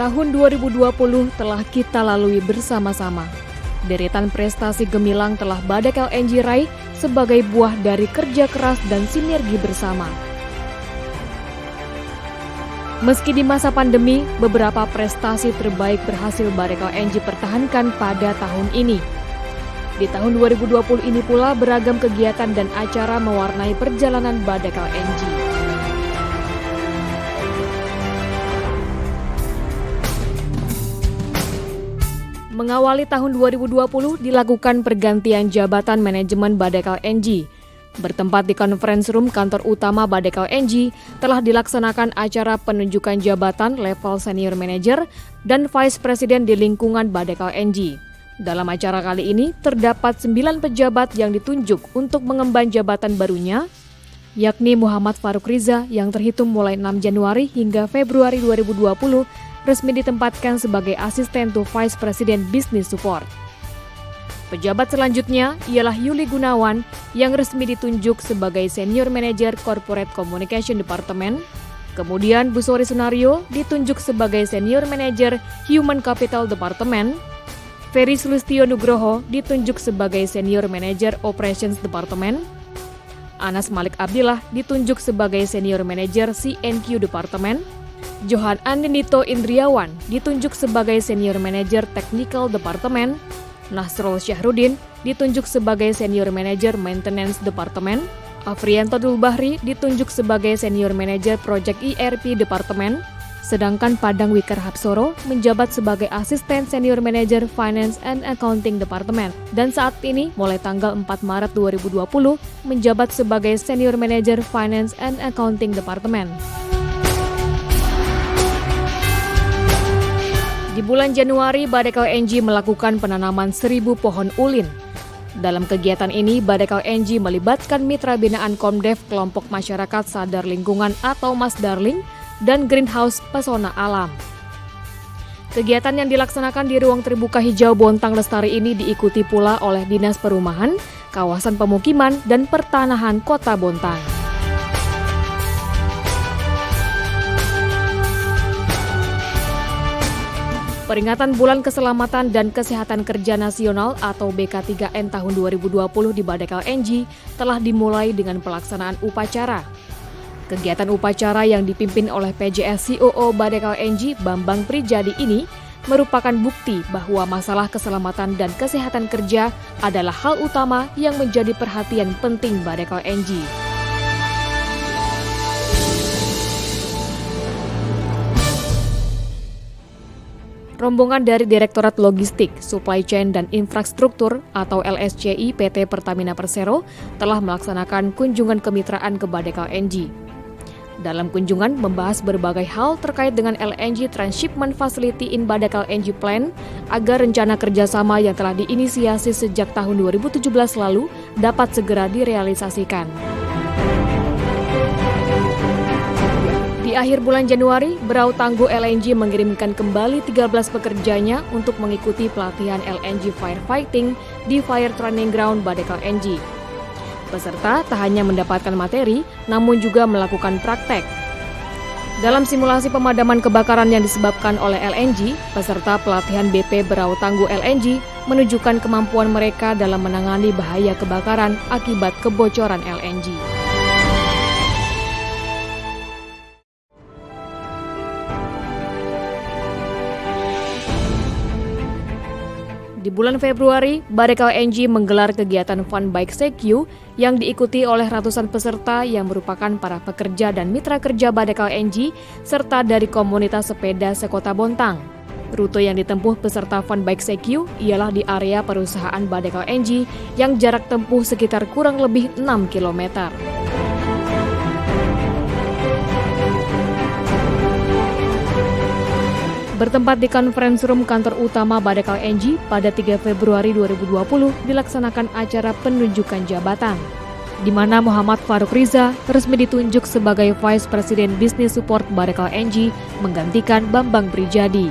Tahun 2020 telah kita lalui bersama-sama. Deretan prestasi gemilang telah Badak LNG raih sebagai buah dari kerja keras dan sinergi bersama. Meski di masa pandemi, beberapa prestasi terbaik berhasil Badak LNG pertahankan pada tahun ini. Di tahun 2020 ini pula beragam kegiatan dan acara mewarnai perjalanan Badak LNG. Mengawali tahun 2020 dilakukan pergantian jabatan manajemen Badak LNG. Bertempat di conference room kantor utama Badak LNG, telah dilaksanakan acara penunjukan jabatan level senior manager dan vice president di lingkungan Badak LNG. Dalam acara kali ini, terdapat 9 pejabat yang ditunjuk untuk mengemban jabatan barunya, yakni Muhammad Farouk Riza yang terhitung mulai 6 Januari hingga Februari 2020, resmi ditempatkan sebagai asisten to Vice President Business Support. Pejabat selanjutnya ialah Yuli Gunawan yang resmi ditunjuk sebagai Senior Manager Corporate Communication Department. Kemudian Busori Sunario ditunjuk sebagai Senior Manager Human Capital Department. Ferry Sulistyo Nugroho ditunjuk sebagai Senior Manager Operations Department. Anas Malik Abdillah ditunjuk sebagai Senior Manager C&Q Department. Johan Andinito Indriawan ditunjuk sebagai Senior Manager Technical Department. Nasrul Syahrudin ditunjuk sebagai Senior Manager Maintenance Department. Afrianto Dulbahri ditunjuk sebagai Senior Manager Project ERP Department. Sedangkan Padang Wikar Hapsoro menjabat sebagai Asisten Senior Manager Finance and Accounting Department. Dan saat ini, mulai tanggal 4 Maret 2020, menjabat sebagai Senior Manager Finance and Accounting Department. Di bulan Januari, Badak LNG melakukan penanaman 1.000 pohon ulin. Dalam kegiatan ini, Badak LNG melibatkan mitra binaan Komdev Kelompok Masyarakat Sadar Lingkungan atau Mas Darling dan Greenhouse Pesona Alam. Kegiatan yang dilaksanakan di ruang terbuka hijau Bontang Lestari ini diikuti pula oleh Dinas Perumahan, Kawasan Pemukiman, dan Pertanahan Kota Bontang. Peringatan Bulan Keselamatan dan Kesehatan Kerja Nasional atau BK3N tahun 2020 di Badak LNG telah dimulai dengan pelaksanaan upacara. Kegiatan upacara yang dipimpin oleh PJS COO Badak LNG Bambang Prijadi ini merupakan bukti bahwa masalah keselamatan dan kesehatan kerja adalah hal utama yang menjadi perhatian penting Badak LNG. Rombongan dari Direktorat Logistik, Supply Chain dan Infrastruktur atau LSCI PT Pertamina Persero telah melaksanakan kunjungan kemitraan ke Badak LNG. Dalam kunjungan membahas berbagai hal terkait dengan LNG Transshipment Facility in Badak LNG Plan agar rencana kerjasama yang telah diinisiasi sejak tahun 2017 lalu dapat segera direalisasikan. Di akhir bulan Januari, Berau Tangguh LNG mengirimkan kembali 13 pekerjanya untuk mengikuti pelatihan LNG Firefighting di Fire Training Ground Badak LNG. Peserta tak hanya mendapatkan materi, namun juga melakukan praktek. Dalam simulasi pemadaman kebakaran yang disebabkan oleh LNG, peserta pelatihan BP Berau Tangguh LNG menunjukkan kemampuan mereka dalam menangani bahaya kebakaran akibat kebocoran LNG. Di bulan Februari, Badak LNG menggelar kegiatan Fun Bike CQ yang diikuti oleh ratusan peserta yang merupakan para pekerja dan mitra kerja Badak LNG serta dari komunitas sepeda sekota Bontang. Rute yang ditempuh peserta Fun Bike CQ ialah di area perusahaan Badak LNG yang jarak tempuh sekitar kurang lebih 6 km. Bertempat di conference room kantor utama Badak LNG pada 3 Februari 2020 dilaksanakan acara penunjukan jabatan, di mana Muhammad Farouk Riza resmi ditunjuk sebagai Vice President Business Support Badak LNG menggantikan Bambang Prijadi.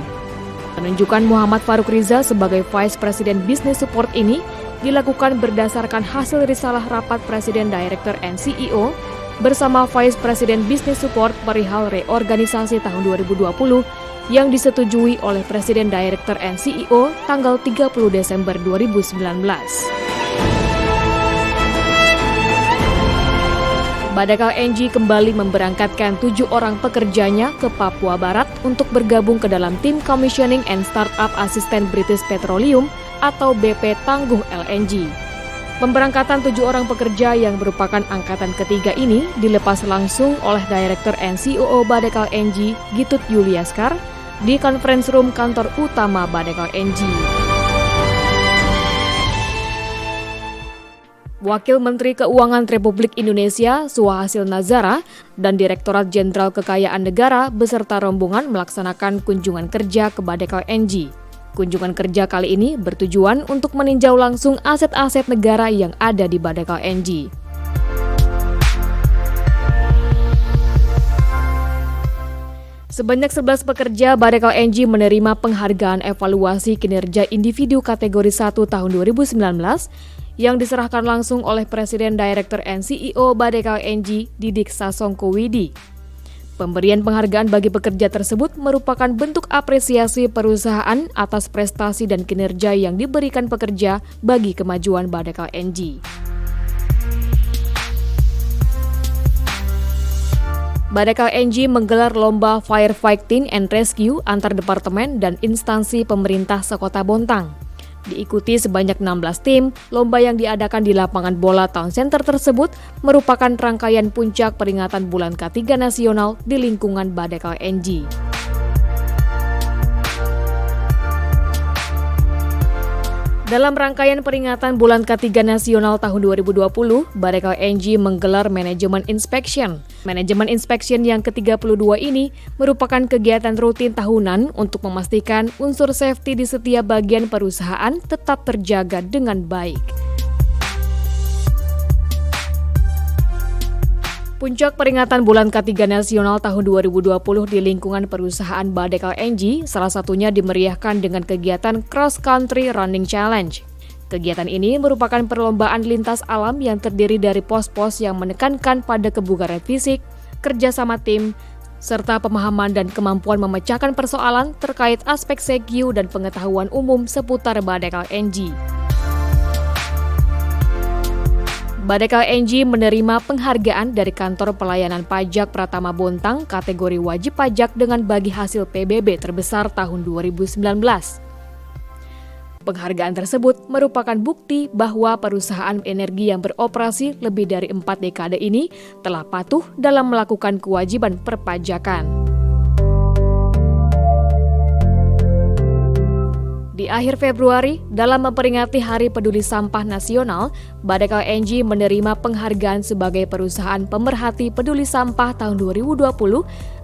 Penunjukan Muhammad Farouk Riza sebagai Vice President Business Support ini dilakukan berdasarkan hasil risalah rapat Presiden Director and CEO bersama Vice President Business Support perihal reorganisasi tahun 2020 yang disetujui oleh Presiden Director and CEO tanggal 30 Desember 2019. Badekal Engi kembali memberangkatkan 7 orang pekerjanya ke Papua Barat untuk bergabung ke dalam tim Commissioning and Startup Assistant British Petroleum atau BP Tangguh LNG. Pemberangkatan 7 orang pekerja yang merupakan angkatan ketiga ini dilepas langsung oleh Director and CEO Badekal Engi, Gitut Yuliaskar, di conference room kantor utama Badekal Engi. Wakil Menteri Keuangan Republik Indonesia Suhasil Nazara dan Direktorat Jenderal Kekayaan Negara beserta rombongan melaksanakan kunjungan kerja ke Badekal Engi. Kunjungan kerja kali ini bertujuan untuk meninjau langsung aset-aset negara yang ada di Badekal Engi. Sebanyak 11 pekerja Badekal Engi menerima penghargaan evaluasi kinerja individu kategori 1 tahun 2019 yang diserahkan langsung oleh Presiden Director and CEO Badekal Engi, Didik Sasongkowidi. Pemberian penghargaan bagi pekerja tersebut merupakan bentuk apresiasi perusahaan atas prestasi dan kinerja yang diberikan pekerja bagi kemajuan Badekal Engi. Badekal Engi menggelar lomba firefighting and rescue antar departemen dan instansi pemerintah sekota Bontang. Diikuti sebanyak 16 tim, lomba yang diadakan di lapangan bola Town Center tersebut merupakan rangkaian puncak peringatan Bulan K3 Nasional di lingkungan Badekal Engi. Dalam rangkaian peringatan Bulan K3 Nasional tahun 2020, Badekal Engi menggelar Manajemen Inspection. Manajemen Inspection yang ke-32 ini merupakan kegiatan rutin tahunan untuk memastikan unsur safety di setiap bagian perusahaan tetap terjaga dengan baik. Puncak peringatan Bulan K3 Nasional tahun 2020 di lingkungan perusahaan Badekal Engi salah satunya dimeriahkan dengan kegiatan Cross Country Running Challenge. Kegiatan ini merupakan perlombaan lintas alam yang terdiri dari pos-pos yang menekankan pada kebugaran fisik, kerjasama tim, serta pemahaman dan kemampuan memecahkan persoalan terkait aspek CQ dan pengetahuan umum seputar Badekal Engi. Badekal Engi menerima penghargaan dari Kantor Pelayanan Pajak Pratama Bontang kategori wajib pajak dengan bagi hasil PBB terbesar tahun 2019. Penghargaan tersebut merupakan bukti bahwa perusahaan energi yang beroperasi lebih dari 4 dekade ini telah patuh dalam melakukan kewajiban perpajakan. Di akhir Februari, dalam memperingati Hari Peduli Sampah Nasional, Badekal Engi menerima penghargaan sebagai perusahaan pemerhati peduli sampah tahun 2020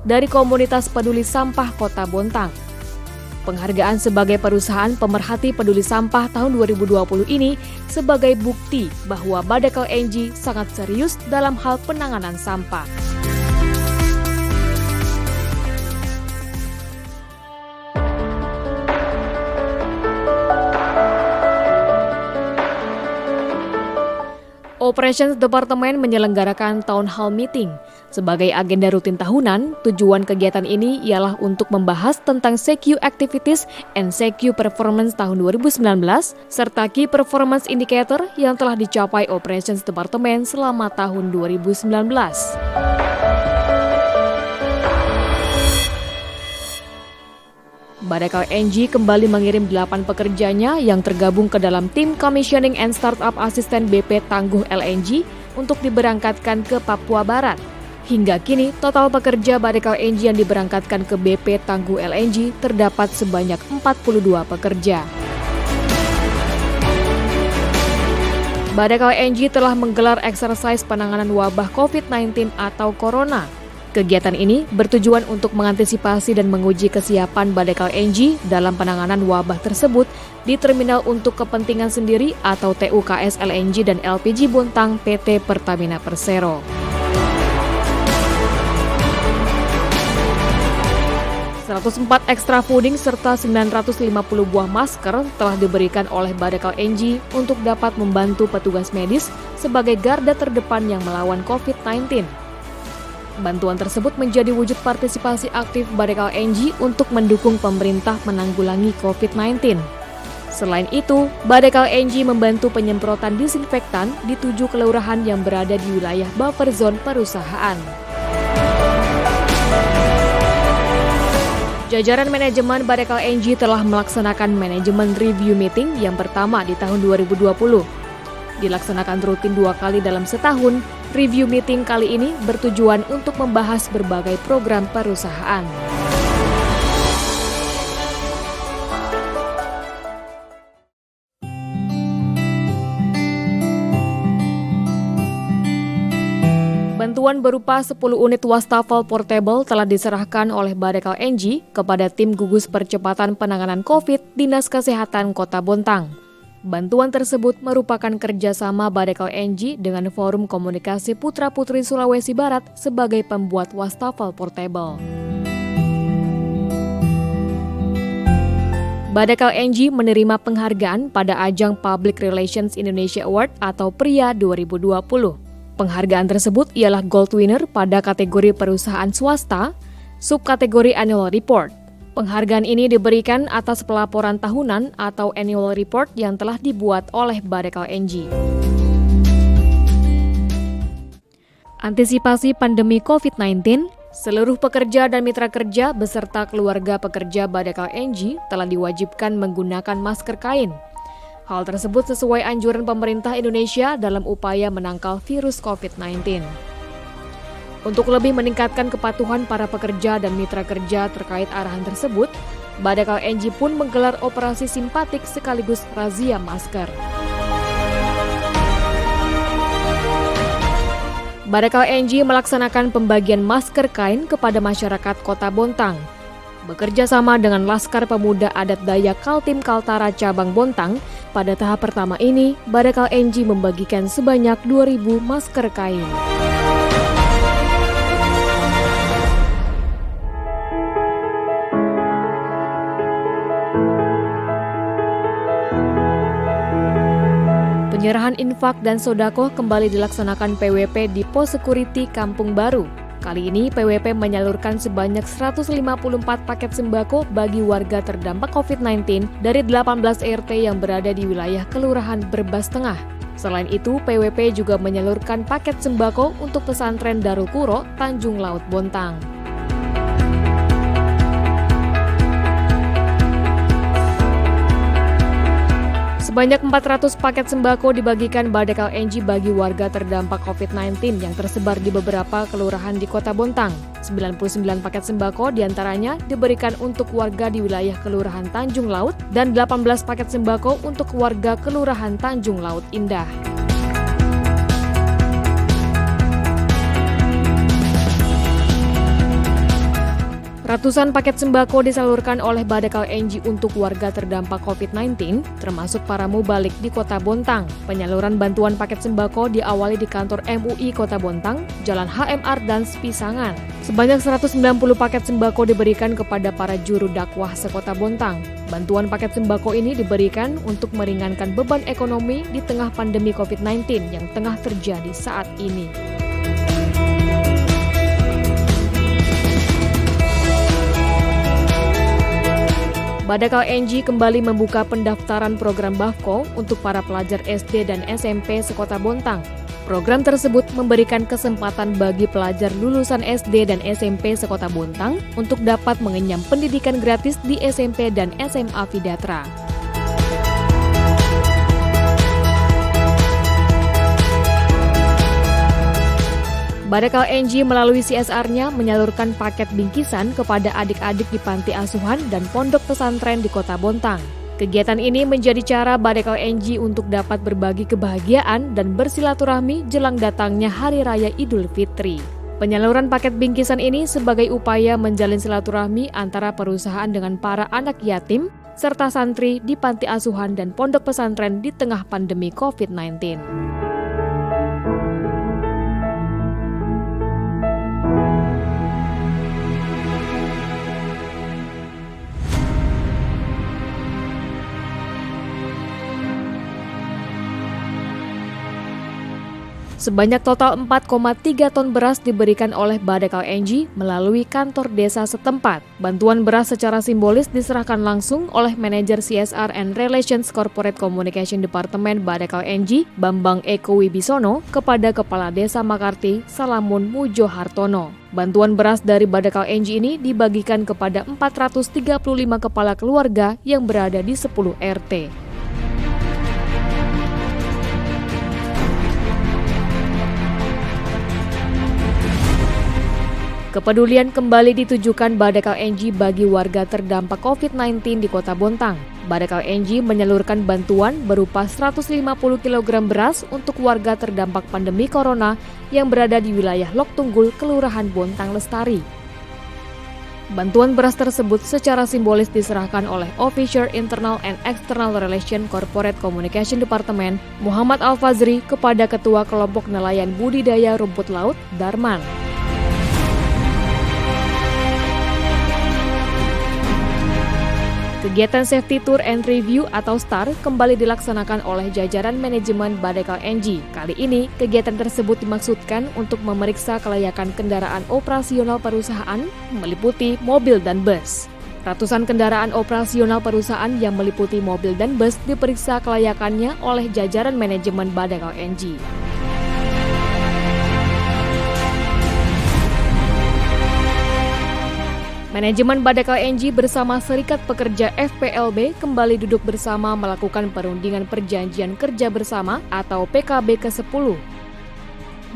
dari Komunitas Peduli Sampah Kota Bontang. Penghargaan sebagai perusahaan pemerhati peduli sampah tahun 2020 ini sebagai bukti bahwa Badekal Engi sangat serius dalam hal penanganan sampah. Operations Department menyelenggarakan Town Hall Meeting. Sebagai agenda rutin tahunan, tujuan kegiatan ini ialah untuk membahas tentang CQ Activities and CQ Performance tahun 2019, serta Key Performance Indicator yang telah dicapai Operations Department selama tahun 2019. Badekal Engi kembali mengirim 8 pekerjanya yang tergabung ke dalam tim Commissioning and Startup Assistant BP Tangguh LNG untuk diberangkatkan ke Papua Barat. Hingga kini, total pekerja Badekal Engi yang diberangkatkan ke BP Tangguh LNG terdapat sebanyak 42 pekerja. Badekal Engi telah menggelar eksersis penanganan wabah COVID-19 atau Corona. Kegiatan ini bertujuan untuk mengantisipasi dan menguji kesiapan Badekal Engi dalam penanganan wabah tersebut di Terminal untuk Kepentingan Sendiri atau TUKS LNG dan LPG Bontang PT Pertamina Persero. ...104 extra fooding serta 950 buah masker telah diberikan oleh Badekal Engi untuk dapat membantu petugas medis sebagai garda terdepan yang melawan COVID-19. Bantuan tersebut menjadi wujud partisipasi aktif Badekal NG untuk mendukung pemerintah menanggulangi COVID-19. Selain itu, Badekal NG membantu penyemprotan disinfektan di 7 kelurahan yang berada di wilayah buffer zone perusahaan. Jajaran manajemen Badekal NG telah melaksanakan manajemen review meeting yang pertama di tahun 2020. Dilaksanakan rutin 2 kali dalam setahun, review meeting kali ini bertujuan untuk membahas berbagai program perusahaan. Bantuan berupa 10 unit wastafel portable telah diserahkan oleh Badekal NG kepada tim gugus percepatan penanganan COVID Dinas Kesehatan Kota Bontang. Bantuan tersebut merupakan kerjasama Badekal NG dengan Forum Komunikasi Putra-Putri Sulawesi Barat sebagai pembuat wastafel portable. Badekal NG menerima penghargaan pada ajang Public Relations Indonesia Award atau PRIA 2020. Penghargaan tersebut ialah Gold Winner pada kategori perusahaan swasta, subkategori Annual Report. Penghargaan ini diberikan atas pelaporan tahunan atau Annual Report yang telah dibuat oleh Badekal NG. Antisipasi pandemi COVID-19, seluruh pekerja dan mitra kerja beserta keluarga pekerja Badekal NG telah diwajibkan menggunakan masker kain. Hal tersebut sesuai anjuran pemerintah Indonesia dalam upaya menangkal virus COVID-19. Untuk lebih meningkatkan kepatuhan para pekerja dan mitra kerja terkait arahan tersebut, Badekal NG pun menggelar operasi simpatik sekaligus razia masker. Badekal NG melaksanakan pembagian masker kain kepada masyarakat Kota Bontang. Bekerja sama dengan Laskar Pemuda Adat Dayak Kaltim Kaltara Cabang Bontang, pada tahap pertama ini, Badekal NG membagikan sebanyak 2.000 masker kain. Penyerahan infak dan sodako kembali dilaksanakan PWP di Pos Security Kampung Baru. Kali ini PWP menyalurkan sebanyak 154 paket sembako bagi warga terdampak COVID-19 dari 18 RT yang berada di wilayah Kelurahan Brebes Tengah. Selain itu, PWP juga menyalurkan paket sembako untuk pesantren Darul Quro, Tanjung Laut Bontang. Sebanyak 400 paket sembako dibagikan Badekal NG bagi warga terdampak COVID-19 yang tersebar di beberapa kelurahan di Kota Bontang. 99 paket sembako diantaranya diberikan untuk warga di wilayah Kelurahan Tanjung Laut dan 18 paket sembako untuk warga Kelurahan Tanjung Laut Indah. Ratusan paket sembako disalurkan oleh Badekal NG untuk warga terdampak COVID-19, termasuk para mubalik di Kota Bontang. Penyaluran bantuan paket sembako diawali di kantor MUI Kota Bontang, Jalan HMR dan Pisangan. Sebanyak 190 paket sembako diberikan kepada para juru dakwah sekota Bontang. Bantuan paket sembako ini diberikan untuk meringankan beban ekonomi di tengah pandemi COVID-19 yang tengah terjadi saat ini. Badekal NG kembali membuka pendaftaran program BAFKO untuk para pelajar SD dan SMP sekota Bontang. Program tersebut memberikan kesempatan bagi pelajar lulusan SD dan SMP sekota Bontang untuk dapat mengenyam pendidikan gratis di SMP dan SMA Vidatra. Badekal NG melalui CSR-nya menyalurkan paket bingkisan kepada adik-adik di panti asuhan dan pondok pesantren di Kota Bontang. Kegiatan ini menjadi cara Badekal NG untuk dapat berbagi kebahagiaan dan bersilaturahmi jelang datangnya Hari Raya Idul Fitri. Penyaluran paket bingkisan ini sebagai upaya menjalin silaturahmi antara perusahaan dengan para anak yatim, serta santri di panti asuhan dan pondok pesantren di tengah pandemi COVID-19. Sebanyak total 4,3 ton beras diberikan oleh Badekal NG melalui kantor desa setempat. Bantuan beras secara simbolis diserahkan langsung oleh manajer CSR and Relations Corporate Communication Departemen Badekal NG, Bambang Eko Wibisono, kepada Kepala Desa Makarti, Salamun Mujo Hartono. Bantuan beras dari Badekal NG ini dibagikan kepada 435 kepala keluarga yang berada di 10 RT. Kepedulian kembali ditujukan Badekal NG bagi warga terdampak COVID-19 di Kota Bontang. Badekal NG menyalurkan bantuan berupa 150 kg beras untuk warga terdampak pandemi corona yang berada di wilayah Lok Tunggul, Kelurahan Bontang Lestari. Bantuan beras tersebut secara simbolis diserahkan oleh Officer Internal and External Relation Corporate Communication Departemen Muhammad Al-Fazri kepada Ketua Kelompok Nelayan Budidaya Rumput Laut, Darman. Kegiatan Safety Tour and Review atau STAR kembali dilaksanakan oleh jajaran manajemen Badekal NG. Kali ini, kegiatan tersebut dimaksudkan untuk memeriksa kelayakan kendaraan operasional perusahaan, meliputi mobil dan bus. Ratusan kendaraan operasional perusahaan yang meliputi mobil dan bus diperiksa kelayakannya oleh jajaran manajemen Badekal NG. Manajemen Badekal NG bersama Serikat Pekerja FPLB kembali duduk bersama melakukan perundingan perjanjian kerja bersama atau PKB ke-10.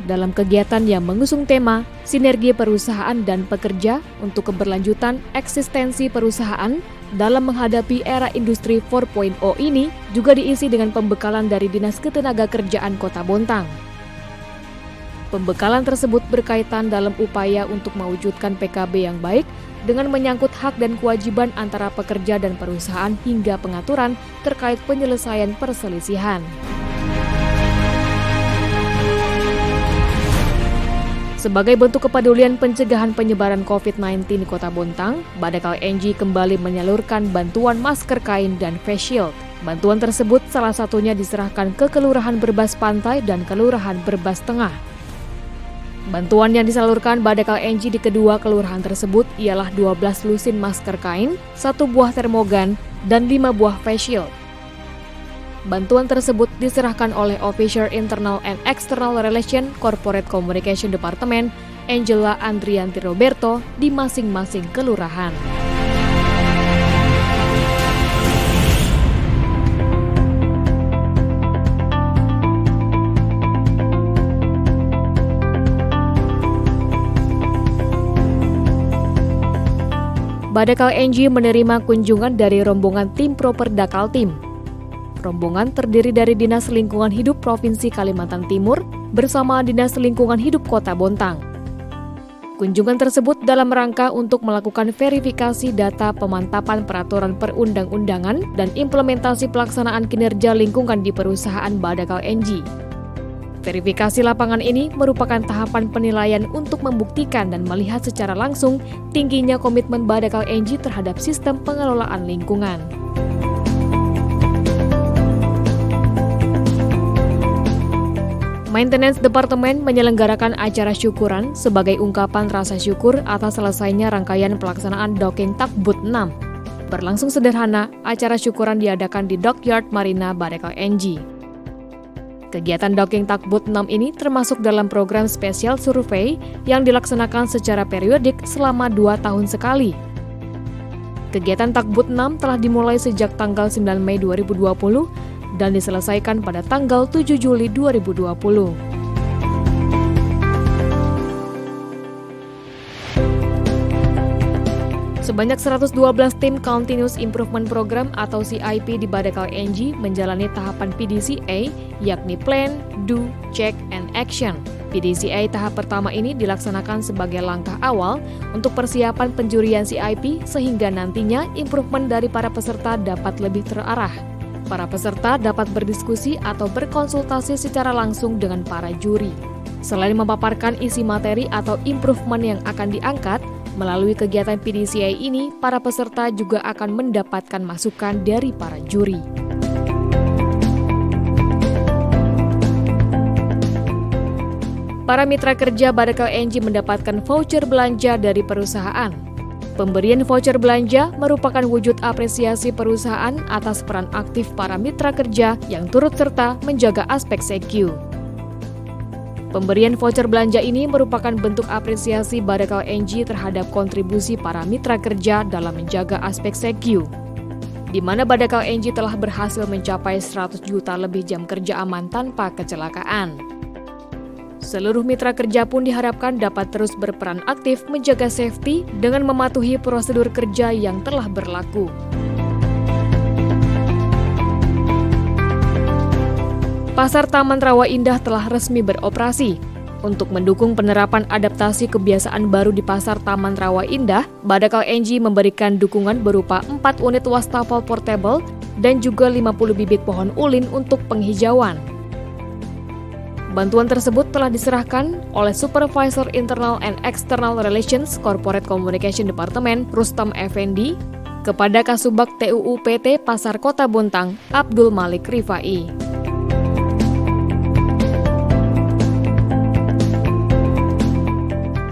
Dalam kegiatan yang mengusung tema Sinergi Perusahaan dan Pekerja untuk keberlanjutan eksistensi perusahaan dalam menghadapi era industri 4.0 ini juga diisi dengan pembekalan dari Dinas Ketenagakerjaan Kota Bontang. Pembekalan tersebut berkaitan dalam upaya untuk mewujudkan PKB yang baik dengan menyangkut hak dan kewajiban antara pekerja dan perusahaan hingga pengaturan terkait penyelesaian perselisihan. Sebagai bentuk kepedulian pencegahan penyebaran COVID-19 di Kota Bontang, Badekal NG kembali menyalurkan bantuan masker kain dan face shield. Bantuan tersebut salah satunya diserahkan ke Kelurahan Berbas Pantai dan Kelurahan Berbas Tengah. Bantuan yang disalurkan Badekal NG di kedua kelurahan tersebut ialah 12 lusin masker kain, 1 buah termogan, dan 5 buah face shield. Bantuan tersebut diserahkan oleh Officer Internal and External Relation Corporate Communication Departemen Angela Andrianti Roberto di masing-masing kelurahan. Badekal NG menerima kunjungan dari rombongan tim Properda Kaltim. Rombongan terdiri dari Dinas Lingkungan Hidup Provinsi Kalimantan Timur bersama Dinas Lingkungan Hidup Kota Bontang. Kunjungan tersebut dalam rangka untuk melakukan verifikasi data pemantapan peraturan perundang-undangan dan implementasi pelaksanaan kinerja lingkungan di perusahaan Badekal NG. Verifikasi lapangan ini merupakan tahapan penilaian untuk membuktikan dan melihat secara langsung tingginya komitmen Badekal NG terhadap sistem pengelolaan lingkungan. Maintenance Departemen menyelenggarakan acara syukuran sebagai ungkapan rasa syukur atas selesainya rangkaian pelaksanaan Docking Takbut 6. Berlangsung sederhana, acara syukuran diadakan di Dockyard Marina Badekal NG. Kegiatan Docking Takbut 6 ini termasuk dalam program spesial survei yang dilaksanakan secara periodik selama 2 tahun sekali. Kegiatan Takbut 6 telah dimulai sejak tanggal 9 Mei 2020 dan diselesaikan pada tanggal 7 Juli 2020. Sebanyak 112 tim Continuous Improvement Program atau CIP di Badekal NG menjalani tahapan PDCA, yakni Plan, Do, Check, and Action. PDCA tahap pertama ini dilaksanakan sebagai langkah awal untuk persiapan penjurian CIP sehingga nantinya improvement dari para peserta dapat lebih terarah. Para peserta dapat berdiskusi atau berkonsultasi secara langsung dengan para juri. Selain memaparkan isi materi atau improvement yang akan diangkat, melalui kegiatan PDCA ini, para peserta juga akan mendapatkan masukan dari para juri. Para mitra kerja Badekal Engi mendapatkan voucher belanja dari perusahaan. Pemberian voucher belanja merupakan wujud apresiasi perusahaan atas peran aktif para mitra kerja yang turut serta menjaga aspek SEQ. Pemberian voucher belanja ini merupakan bentuk apresiasi Badekal Engi terhadap kontribusi para mitra kerja dalam menjaga aspek SEQ, di mana Badekal Engi telah berhasil mencapai 100 juta lebih jam kerja aman tanpa kecelakaan. Seluruh mitra kerja pun diharapkan dapat terus berperan aktif menjaga safety dengan mematuhi prosedur kerja yang telah berlaku. Pasar Taman Rawa Indah telah resmi beroperasi. Untuk mendukung penerapan adaptasi kebiasaan baru di Pasar Taman Rawa Indah, Badekal Engi memberikan dukungan berupa 4 unit wastafel portable dan juga 50 bibit pohon ulin untuk penghijauan. Bantuan tersebut telah diserahkan oleh Supervisor Internal and External Relations Corporate Communication Department Rustam Effendi kepada Kasubag TUU PT Pasar Kota Bontang Abdul Malik Rifai.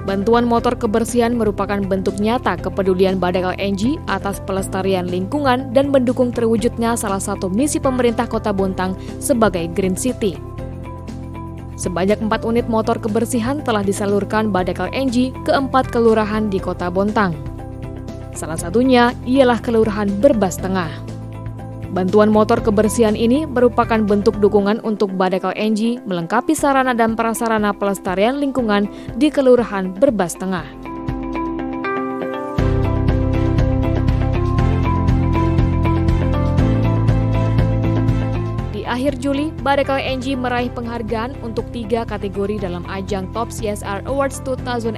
Bantuan motor kebersihan merupakan bentuk nyata kepedulian Badekal Engi atas pelestarian lingkungan dan mendukung terwujudnya salah satu misi pemerintah Kota Bontang sebagai Green City. Sebanyak 4 unit motor kebersihan telah disalurkan Badekal Engi ke 4 kelurahan di Kota Bontang. Salah satunya ialah Kelurahan Berbas Tengah. Bantuan motor kebersihan ini merupakan bentuk dukungan untuk Badekal Engi melengkapi sarana dan prasarana pelestarian lingkungan di Kelurahan Berbas Tengah. Akhir Juli, Badekal Engi meraih penghargaan untuk 3 kategori dalam ajang Top CSR Awards 2020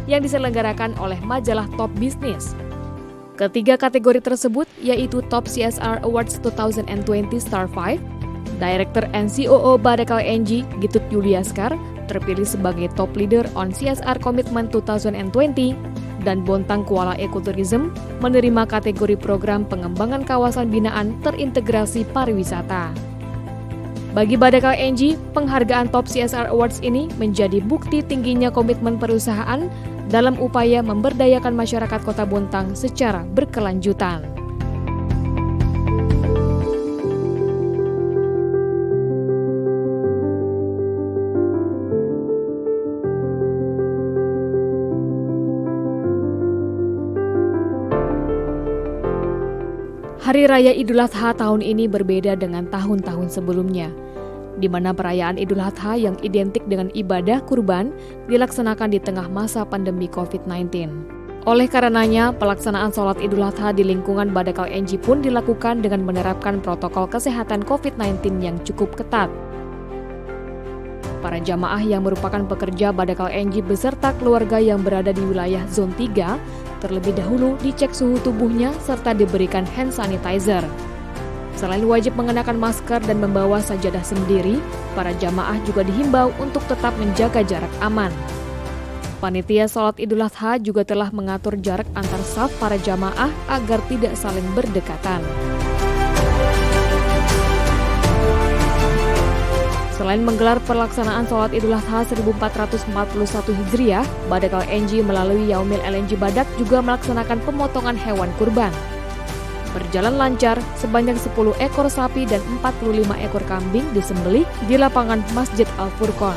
yang diselenggarakan oleh majalah Top Business. Ketiga kategori tersebut yaitu Top CSR Awards 2020 Star 5, Director and COO Badekal Engi Gitut Yuliaskar terpilih sebagai Top Leader on CSR Commitment 2020, dan Bontang Kuala Ecotourism menerima kategori program pengembangan kawasan binaan terintegrasi pariwisata. Bagi Badekal Engi, penghargaan Top CSR Awards ini menjadi bukti tingginya komitmen perusahaan dalam upaya memberdayakan masyarakat Kota Bontang secara berkelanjutan. Hari Raya Idul Adha tahun ini berbeda dengan tahun-tahun sebelumnya, di mana perayaan Idul Adha yang identik dengan ibadah kurban dilaksanakan di tengah masa pandemi COVID-19. Oleh karenanya, pelaksanaan sholat Idul Adha di lingkungan Badekal Engi pun dilakukan dengan menerapkan protokol kesehatan COVID-19 yang cukup ketat. Para jamaah yang merupakan pekerja Badekal Engi beserta keluarga yang berada di wilayah Zon 3 terlebih dahulu dicek suhu tubuhnya serta diberikan hand sanitizer. Selain wajib mengenakan masker dan membawa sajadah sendiri, para jamaah juga dihimbau untuk tetap menjaga jarak aman. Panitia sholat Idul Adha juga telah mengatur jarak antar saf para jamaah agar tidak saling berdekatan. Selain menggelar pelaksanaan sholat Idul Adha 1441 Hijriah, Badekal Engi melalui Yaumil LNG Badak juga melaksanakan pemotongan hewan kurban. Berjalan lancar, sebanyak 10 ekor sapi dan 45 ekor kambing disembelih di lapangan Masjid Al-Furqon.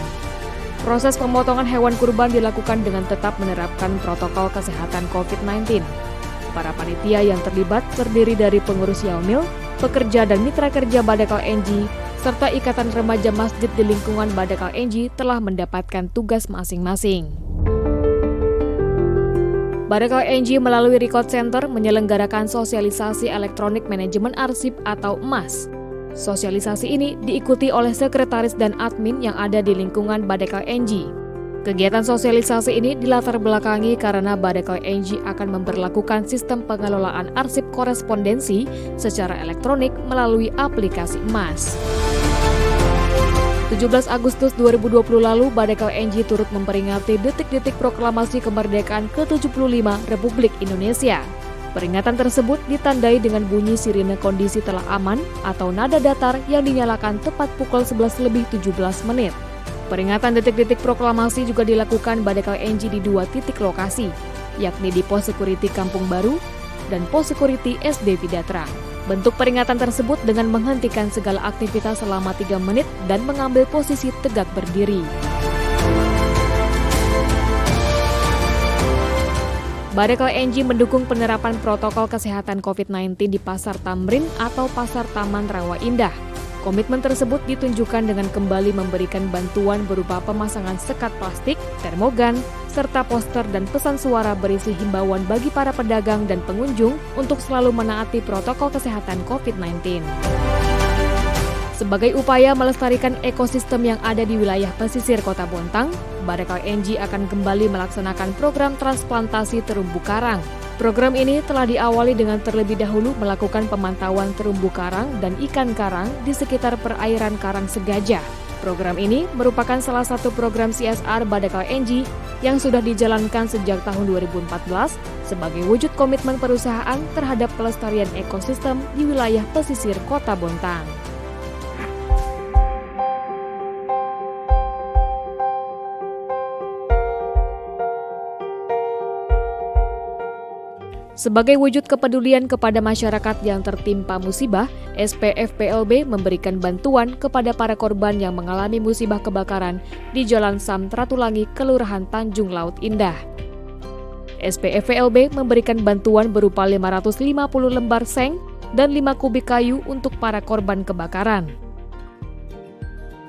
Proses pemotongan hewan kurban dilakukan dengan tetap menerapkan protokol kesehatan COVID-19. Para panitia yang terlibat terdiri dari pengurus Yaumil, pekerja dan mitra kerja Badekal Engi, serta ikatan remaja masjid di lingkungan Badekal Engi telah mendapatkan tugas masing-masing. Badekal Engi melalui Record Center menyelenggarakan sosialisasi elektronik manajemen arsip atau EMAS. Sosialisasi ini diikuti oleh sekretaris dan admin yang ada di lingkungan Badekal Engi. Kegiatan sosialisasi ini dilatar belakangi karena Badekal Engi akan memberlakukan sistem pengelolaan arsip korespondensi secara elektronik melalui aplikasi EMAS. 17 Agustus 2020 lalu, Badekal Engi turut memperingati detik-detik proklamasi kemerdekaan ke-75 Republik Indonesia. Peringatan tersebut ditandai dengan bunyi sirine kondisi telah aman atau nada datar yang dinyalakan tepat pukul 11:17. Peringatan detik-detik proklamasi juga dilakukan Badekal NG di 2 titik lokasi, yakni di Pos Security Kampung Baru dan Pos Security SD Vidatra. Bentuk peringatan tersebut dengan menghentikan segala aktivitas selama 3 menit dan mengambil posisi tegak berdiri. Badekal NG mendukung penerapan protokol kesehatan COVID-19 di Pasar Tamrin atau Pasar Taman Rawa Indah. Komitmen tersebut ditunjukkan dengan kembali memberikan bantuan berupa pemasangan sekat plastik, termogan, serta poster dan pesan suara berisi himbauan bagi para pedagang dan pengunjung untuk selalu menaati protokol kesehatan COVID-19. Sebagai upaya melestarikan ekosistem yang ada di wilayah pesisir Kota Bontang, Badekal NG akan kembali melaksanakan program transplantasi terumbu karang. Program ini telah diawali dengan terlebih dahulu melakukan pemantauan terumbu karang dan ikan karang di sekitar perairan Karang Segajah. Program ini merupakan salah satu program CSR Badekal NG yang sudah dijalankan sejak tahun 2014 sebagai wujud komitmen perusahaan terhadap pelestarian ekosistem di wilayah pesisir Kota Bontang. Sebagai wujud kepedulian kepada masyarakat yang tertimpa musibah, SPFPLB memberikan bantuan kepada para korban yang mengalami musibah kebakaran di Jalan Sam Tratulangi, Kelurahan Tanjung Laut Indah. SPFPLB memberikan bantuan berupa 550 lembar seng dan 5 kubik kayu untuk para korban kebakaran.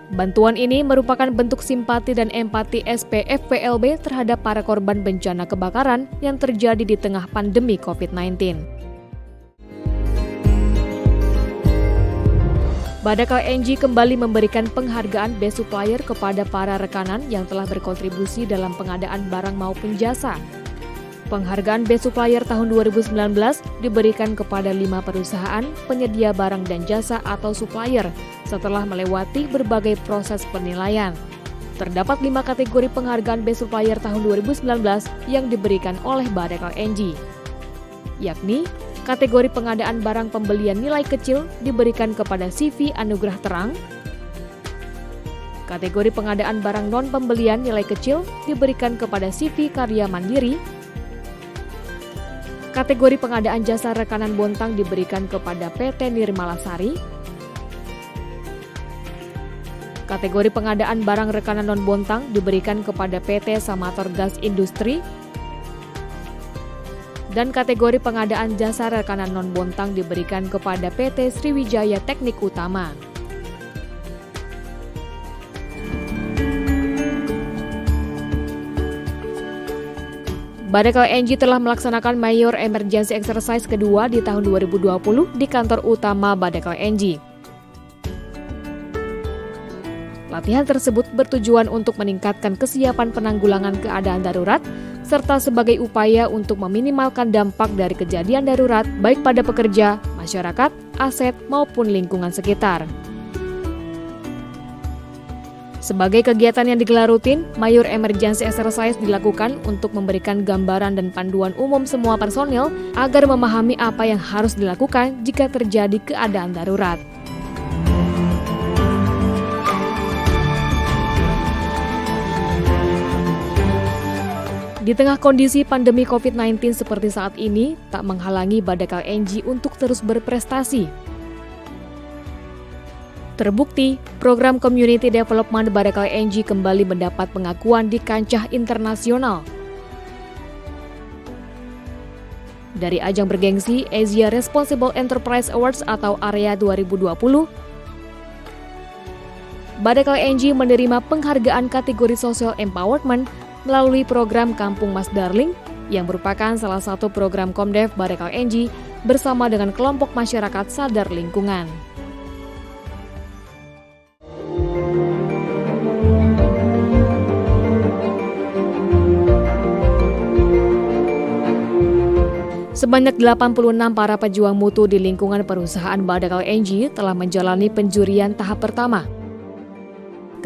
Bantuan ini merupakan bentuk simpati dan empati SPFPLB terhadap para korban bencana kebakaran yang terjadi di tengah pandemi COVID-19. Badekal NG kembali memberikan penghargaan Best Supplier kepada para rekanan yang telah berkontribusi dalam pengadaan barang maupun jasa. Penghargaan Best Supplier tahun 2019 diberikan kepada 5 perusahaan penyedia barang dan jasa atau supplier setelah melewati berbagai proses penilaian. Terdapat 5 kategori penghargaan Best Supplier tahun 2019 yang diberikan oleh Badekal NG, yakni kategori pengadaan barang pembelian nilai kecil diberikan kepada CV Anugrah Terang, kategori pengadaan barang non-pembelian nilai kecil diberikan kepada CV Karya Mandiri, kategori pengadaan jasa rekanan Bontang diberikan kepada PT Nirmalasari. Kategori pengadaan barang rekanan non-Bontang diberikan kepada PT Samator Gas Industri. Dan kategori pengadaan jasa rekanan non-Bontang diberikan kepada PT Sriwijaya Teknik Utama. Badekal NG telah melaksanakan Mayor Emergency Exercise kedua di tahun 2020 di kantor utama Badekal NG. Latihan tersebut bertujuan untuk meningkatkan kesiapan penanggulangan keadaan darurat, serta sebagai upaya untuk meminimalkan dampak dari kejadian darurat baik pada pekerja, masyarakat, aset, maupun lingkungan sekitar. Sebagai kegiatan yang digelar rutin, Mayor Emergency Exercise dilakukan untuk memberikan gambaran dan panduan umum semua personil agar memahami apa yang harus dilakukan jika terjadi keadaan darurat. Di tengah kondisi pandemi COVID-19 seperti saat ini, tak menghalangi Badekal NG untuk terus berprestasi. Terbukti, program Community Development Badekal NG kembali mendapat pengakuan di kancah internasional. Dari ajang bergengsi Asia Responsible Enterprise Awards atau AREA 2020, Badekal NG menerima penghargaan kategori Social Empowerment melalui program Kampung Mas Darling yang merupakan salah satu program Komdev Badekal NG bersama dengan kelompok masyarakat sadar lingkungan. Sebanyak 86 para pejuang mutu di lingkungan perusahaan Badekal NG telah menjalani penjurian tahap pertama.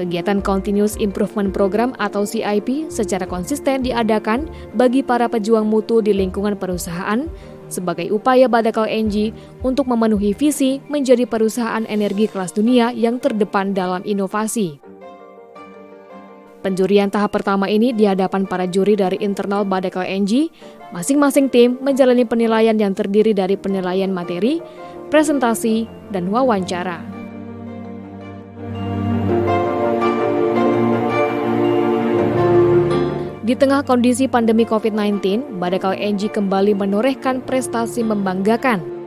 Kegiatan Continuous Improvement Program atau CIP secara konsisten diadakan bagi para pejuang mutu di lingkungan perusahaan sebagai upaya Badekal NG untuk memenuhi visi menjadi perusahaan energi kelas dunia yang terdepan dalam inovasi. Penjurian tahap pertama ini di hadapan para juri dari internal Badai KLNJ, masing-masing tim menjalani penilaian yang terdiri dari penilaian materi, presentasi, dan wawancara. Di tengah kondisi pandemi COVID-19, Badai KLNJ kembali menorehkan prestasi membanggakan.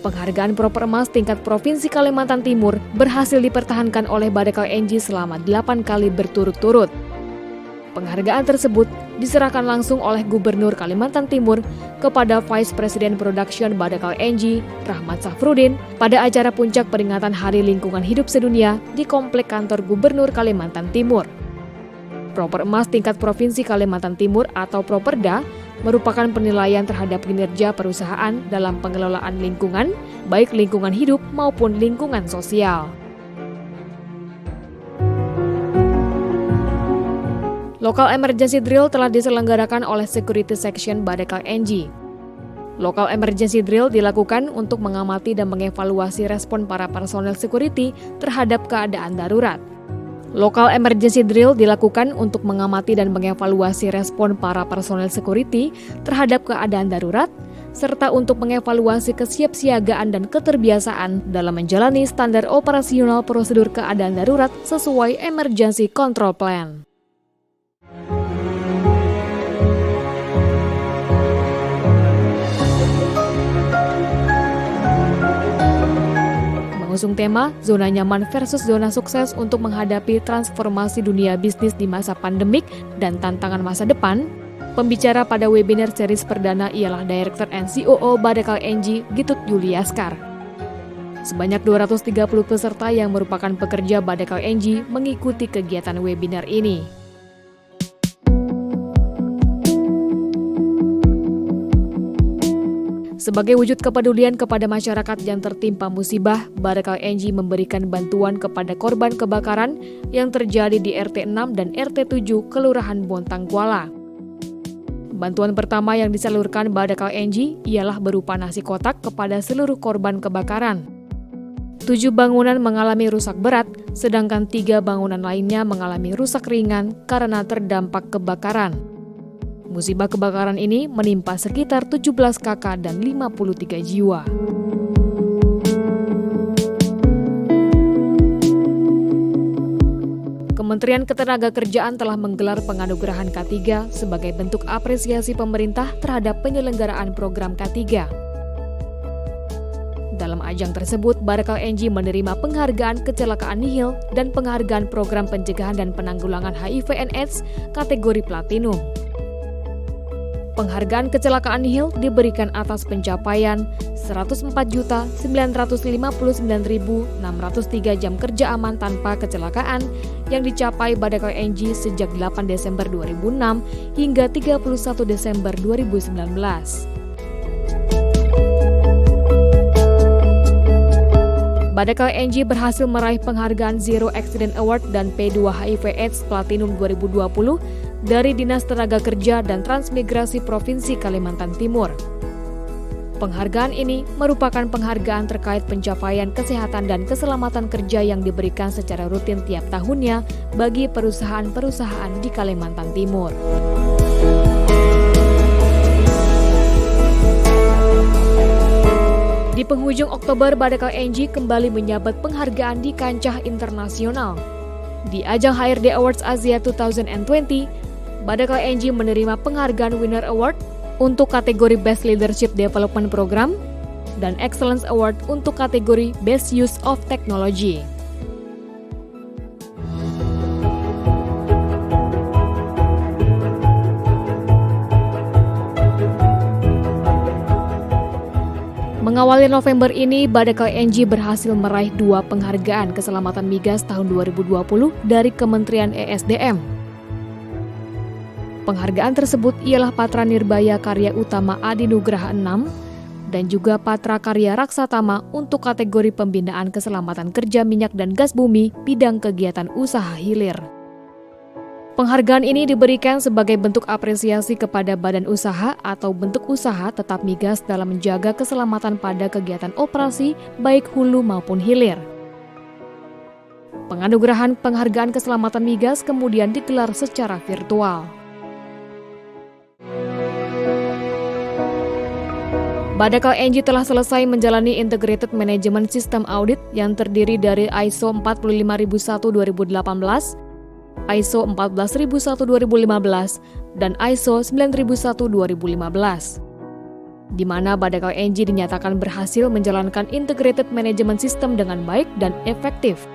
Penghargaan Proper Emas tingkat Provinsi Kalimantan Timur berhasil dipertahankan oleh Badai KLNJ selama 8 kali berturut-turut. Penghargaan tersebut diserahkan langsung oleh Gubernur Kalimantan Timur kepada Vice President Production Badai KLNJ, Rahmat Safrudin, pada acara puncak peringatan Hari Lingkungan Hidup Sedunia di Komplek Kantor Gubernur Kalimantan Timur. Proper Emas tingkat Provinsi Kalimantan Timur atau Properda merupakan penilaian terhadap kinerja perusahaan dalam pengelolaan lingkungan, baik lingkungan hidup maupun lingkungan sosial. Local Emergency Drill telah diselenggarakan oleh Security Section Badai KLNJ. Local Emergency Drill dilakukan untuk mengamati dan mengevaluasi respon para personel security terhadap keadaan darurat. Local Emergency Drill dilakukan untuk mengamati dan mengevaluasi respon para personel security terhadap keadaan darurat, serta untuk mengevaluasi kesiapsiagaan dan keterbiasaan dalam menjalani standar operasional prosedur keadaan darurat sesuai Emergency Control Plan. Mengusung tema Zona Nyaman versus Zona Sukses untuk menghadapi transformasi dunia bisnis di masa pandemik dan tantangan masa depan, pembicara pada webinar series perdana ialah Director and COO Badai KLNJ, Gitut Yuliaskar. Sebanyak 230 peserta yang merupakan pekerja Badai KLNJ mengikuti kegiatan webinar ini. Sebagai wujud kepedulian kepada masyarakat yang tertimpa musibah, Badai KLNJ memberikan bantuan kepada korban kebakaran yang terjadi di RT 6 dan RT 7 Kelurahan Bontang Kuala. Bantuan pertama yang disalurkan Badai KLNJ ialah berupa nasi kotak kepada seluruh korban kebakaran. 7 bangunan mengalami rusak berat, sedangkan 3 bangunan lainnya mengalami rusak ringan karena terdampak kebakaran. Musibah kebakaran ini menimpa sekitar 17 kakak dan 53 jiwa. Kementerian Ketenagakerjaan telah menggelar penganugerahan K3 sebagai bentuk apresiasi pemerintah terhadap penyelenggaraan program K3. Dalam ajang tersebut, Badai KLNJ menerima penghargaan kecelakaan nihil dan penghargaan program pencegahan dan penanggulangan HIV/AIDS kategori Platinum. Penghargaan kecelakaan nihil diberikan atas pencapaian 104.959.603 jam kerja aman tanpa kecelakaan yang dicapai Badai KLNJ sejak 8 Desember 2006 hingga 31 Desember 2019. Badai KLNJ berhasil meraih penghargaan Zero Accident Award dan P2 HIV/AIDS Platinum 2020 dari Dinas Tenaga Kerja dan Transmigrasi Provinsi Kalimantan Timur. Penghargaan ini merupakan penghargaan terkait pencapaian kesehatan dan keselamatan kerja yang diberikan secara rutin tiap tahunnya bagi perusahaan-perusahaan di Kalimantan Timur. Di penghujung Oktober, Badai KLNJ kembali menyabet penghargaan di kancah internasional. Di ajang HRD Awards Asia 2020, Badai KLNJ menerima penghargaan Winner Award untuk kategori Best Leadership Development Program dan Excellence Award untuk kategori Best Use of Technology. Mengawali November ini, Badai KLNJ berhasil meraih 2 penghargaan keselamatan migas tahun 2020 dari Kementerian ESDM. Penghargaan tersebut ialah Patra Nirbaya Karya Utama Adi Nugraha 6 dan juga Patra Karya Raksatama untuk kategori pembinaan keselamatan kerja minyak dan gas bumi bidang kegiatan usaha hilir. Penghargaan ini diberikan sebagai bentuk apresiasi kepada badan usaha atau bentuk usaha tetap migas dalam menjaga keselamatan pada kegiatan operasi baik hulu maupun hilir. Penganugerahan penghargaan keselamatan migas kemudian digelar secara virtual. Badekal Engi telah selesai menjalani Integrated Management System Audit yang terdiri dari ISO 45001-2018, ISO 14001-2015, dan ISO 9001-2015. Di mana Badekal Engi dinyatakan berhasil menjalankan Integrated Management System dengan baik dan efektif.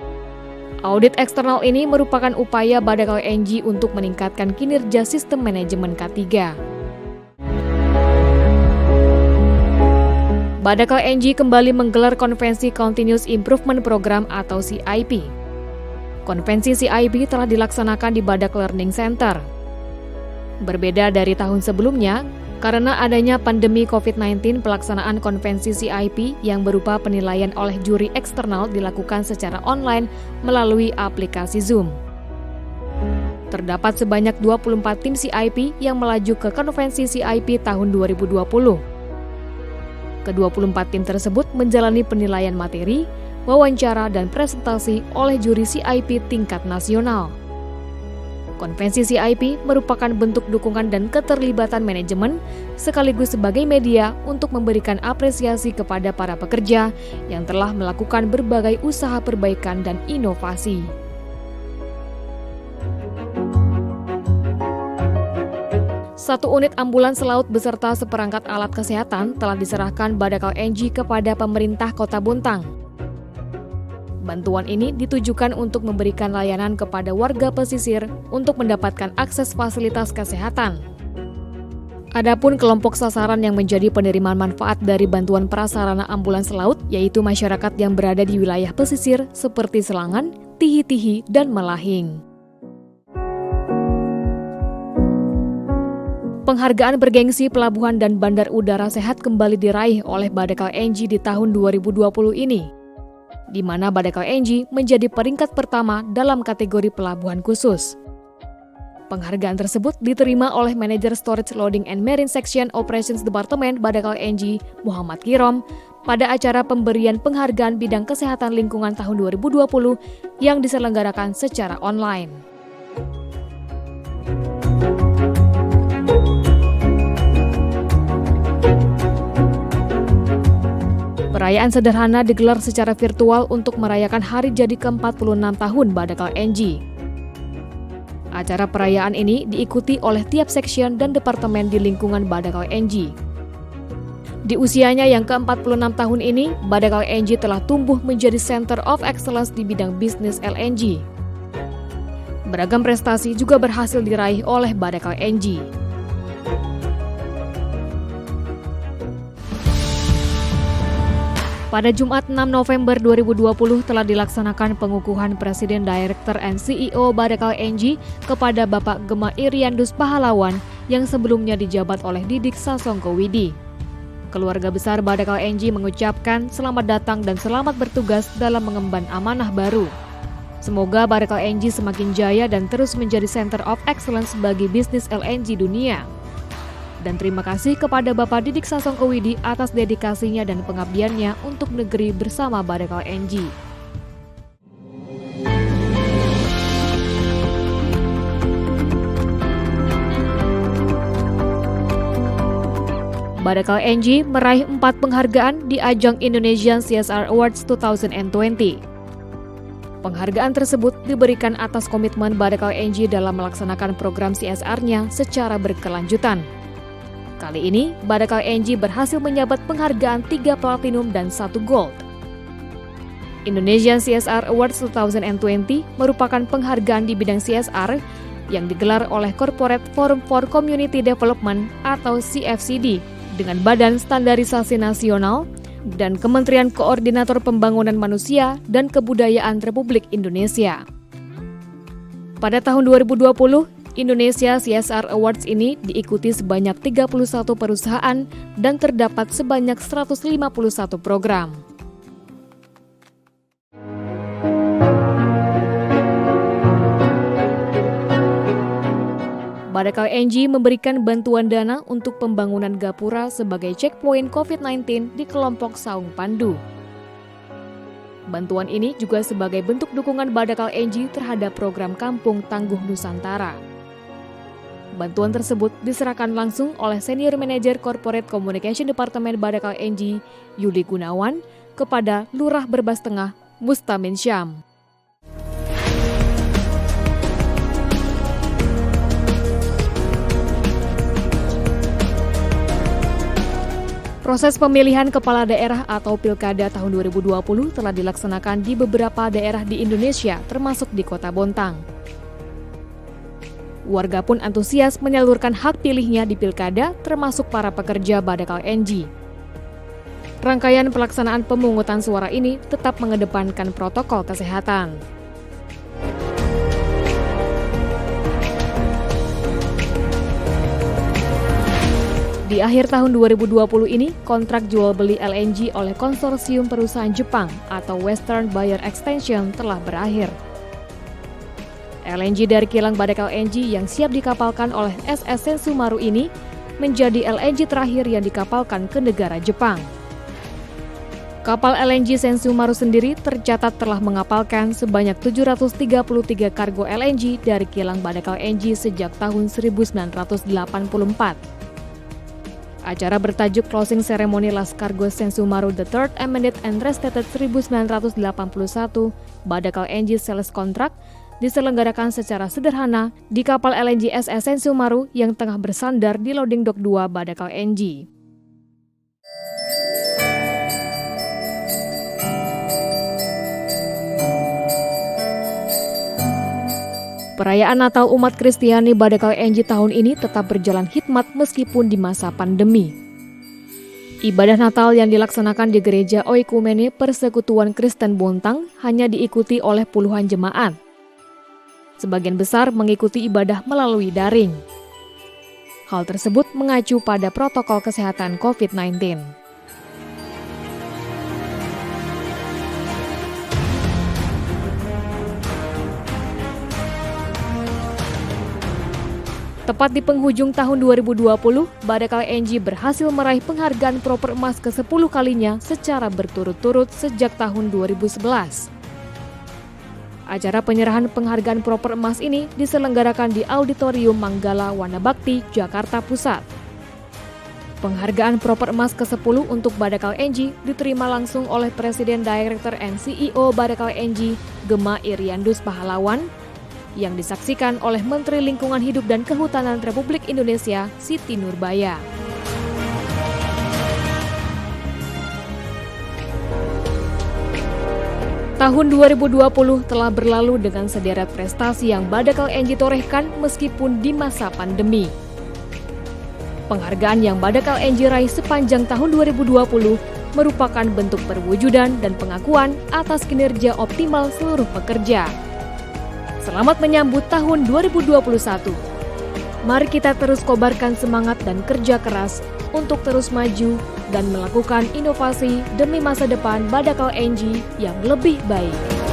Audit eksternal ini merupakan upaya Badekal Engi untuk meningkatkan kinerja sistem manajemen K3. Badekal Engi kembali menggelar Konvensi Continuous Improvement Program atau CIP. Konvensi CIP telah dilaksanakan di Badak Learning Center. Berbeda dari tahun sebelumnya, karena adanya pandemi COVID-19, pelaksanaan konvensi CIP yang berupa penilaian oleh juri eksternal dilakukan secara online melalui aplikasi Zoom. Terdapat sebanyak 24 tim CIP yang melaju ke konvensi CIP tahun 2020. Ke-24 tim tersebut menjalani penilaian materi, wawancara, dan presentasi oleh juri CIP tingkat nasional. Konvensi CIP merupakan bentuk dukungan dan keterlibatan manajemen sekaligus sebagai media untuk memberikan apresiasi kepada para pekerja yang telah melakukan berbagai usaha perbaikan dan inovasi. Satu unit ambulans laut beserta seperangkat alat kesehatan telah diserahkan Badekal Engi kepada pemerintah Kota Bontang. Bantuan ini ditujukan untuk memberikan layanan kepada warga pesisir untuk mendapatkan akses fasilitas kesehatan. Adapun kelompok sasaran yang menjadi penerima manfaat dari bantuan prasarana ambulans laut yaitu masyarakat yang berada di wilayah pesisir seperti Selangan, Tihi-Tihi, dan Malahing. Penghargaan bergengsi pelabuhan dan bandar udara sehat kembali diraih oleh Badekal Engi di tahun 2020 ini, di mana Badekal Engi menjadi peringkat pertama dalam kategori pelabuhan khusus. Penghargaan tersebut diterima oleh Manajer Storage Loading and Marine Section Operations Department Badekal Engi, Muhammad Kirom, pada acara pemberian penghargaan bidang kesehatan lingkungan tahun 2020 yang diselenggarakan secara online. Perayaan sederhana digelar secara virtual untuk merayakan hari jadi ke-46 tahun Badekal Engi. Acara perayaan ini diikuti oleh tiap section dan departemen di lingkungan Badekal Engi. Di usianya yang ke-46 tahun ini, Badekal Engi telah tumbuh menjadi Center of Excellence di bidang bisnis LNG. Beragam prestasi juga berhasil diraih oleh Badekal Engi. Pada Jumat 6 November 2020 telah dilaksanakan pengukuhan Presiden Director and CEO Badekal Engi kepada Bapak Gema Iriandus Pahlawan yang sebelumnya dijabat oleh Didik Sasongkowidi. Keluarga besar Badekal Engi mengucapkan selamat datang dan selamat bertugas dalam mengemban amanah baru. Semoga Badekal Engi semakin jaya dan terus menjadi Center of Excellence bagi bisnis LNG dunia. Dan terima kasih kepada Bapak Didik Sasongkowidi atas dedikasinya dan pengabdiannya untuk negeri bersama Badekal Engi. Badekal Engi meraih 4 penghargaan di ajang Indonesian CSR Awards 2020. Penghargaan tersebut diberikan atas komitmen Badekal Engi dalam melaksanakan program CSR-nya secara berkelanjutan. Kali ini, Badekal Engi berhasil menyabat penghargaan 3 platinum dan 1 gold. Indonesian CSR Awards 2020 merupakan penghargaan di bidang CSR yang digelar oleh Corporate Forum for Community Development atau CFCD dengan Badan Standarisasi Nasional dan Kementerian Koordinator Pembangunan Manusia dan Kebudayaan Republik Indonesia. Pada tahun 2020, Indonesia CSR Awards ini diikuti sebanyak 31 perusahaan dan terdapat sebanyak 151 program. Badekal Engi memberikan bantuan dana untuk pembangunan gapura sebagai checkpoint COVID-19 di kelompok Saung Pandu. Bantuan ini juga sebagai bentuk dukungan Badakal Engi terhadap program Kampung Tangguh Nusantara. Bantuan tersebut diserahkan langsung oleh Senior Manager Corporate Communication Departemen Badakal Engi, Yuli Gunawan, kepada Lurah Berbas Tengah, Mustamin Syam. Proses pemilihan kepala daerah atau Pilkada tahun 2020 telah dilaksanakan di beberapa daerah di Indonesia, termasuk di Kota Bontang. Warga pun antusias menyalurkan hak pilihnya di Pilkada, termasuk para pekerja Badakal Engi. Rangkaian pelaksanaan pemungutan suara ini tetap mengedepankan protokol kesehatan. Di akhir tahun 2020 ini, kontrak jual beli LNG oleh konsorsium perusahaan Jepang atau Western Buyer Extension telah berakhir. LNG dari kilang Badakal Engi yang siap dikapalkan oleh SS Sensumaru ini menjadi LNG terakhir yang dikapalkan ke negara Jepang. Kapal LNG Sensumaru sendiri tercatat telah mengapalkan sebanyak 733 kargo LNG dari kilang Badakal Engi sejak tahun 1984. Acara bertajuk Closing Ceremony Last Cargo Sensumaru The Third Amended and Restated 1981 Badakal Engi Sales Contract diselenggarakan secara sederhana di kapal LNG SS Sensumaru yang tengah bersandar di Loading Dock 2 Badakal Engi. Perayaan Natal umat Kristiani Badakal Engi tahun ini tetap berjalan hikmat meskipun di masa pandemi. Ibadah Natal yang dilaksanakan di Gereja Oikumene Persekutuan Kristen Bontang hanya diikuti oleh puluhan jemaat. Sebagian besar mengikuti ibadah melalui daring. Hal tersebut mengacu pada protokol kesehatan COVID-19. Tepat di penghujung tahun 2020, Badakal Engi berhasil meraih penghargaan proper emas ke-10 kalinya secara berturut-turut sejak tahun 2011. Acara penyerahan penghargaan proper emas ini diselenggarakan di Auditorium Manggala Wanabakti, Jakarta Pusat. Penghargaan proper emas ke-10 untuk Badakal Engi diterima langsung oleh Presiden Director and CEO Badakal Engi, Gema Iriandus Pahlawan, yang disaksikan oleh Menteri Lingkungan Hidup dan Kehutanan Republik Indonesia, Siti Nurbaya. Tahun 2020 telah berlalu dengan sederet prestasi yang Badakal Engi torehkan meskipun di masa pandemi. Penghargaan yang Badakal Engi raih sepanjang tahun 2020 merupakan bentuk perwujudan dan pengakuan atas kinerja optimal seluruh pekerja. Selamat menyambut tahun 2021. Mari kita terus kobarkan semangat dan kerja keras untuk terus maju dan melakukan inovasi demi masa depan Badakal Engi yang lebih baik.